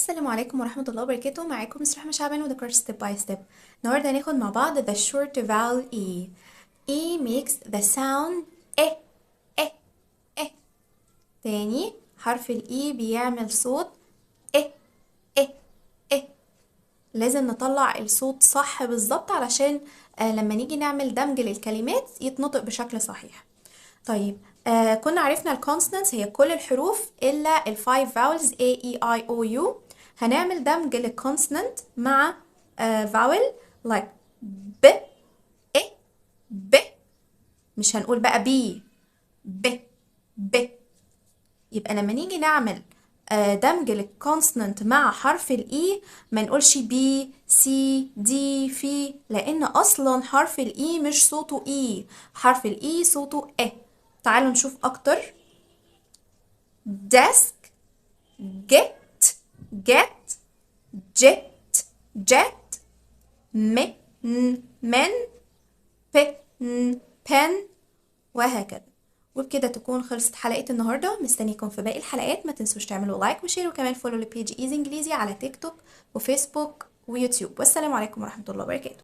السلام عليكم ورحمة الله وبركاته. معاكم مس رحمة شعبان وده كورس ستيب باي ستيب. النهاردة هناخد مع بعض the short vowel E. E makes the sound إيه إيه إيه. تاني حرف ال E بيعمل صوت إيه إيه إيه. لازم نطلع الصوت صح بالظبط علشان لما نيجي نعمل دمج للكلمات يتنطق بشكل صحيح. طيب كنا عرفنا الكونسونانتس هي كل الحروف إلا الفايف فاولز A E I O U. هنعمل دمج للكونسونانت مع فاول like ب إ ب. مش هنقول بقى بي ب ب. يبقى لما نيجي نعمل دمج للكونسونانت مع حرف الإي ما نقولش بي سي دي في، لأن أصلا حرف الإي مش صوته إي، حرف الإي صوته إ. تعالوا نشوف أكتر. desk get get jet jet من pen وهكذا. وبكده تكون خلصت حلقة النهاردة. مستنيكم في باقي الحلقات. ما تنسوش تعملوا لايك وشير وكمان فولو لبيج ايزي انجليزي على تيك توك وفيسبوك ويوتيوب. والسلام عليكم ورحمة الله وبركاته.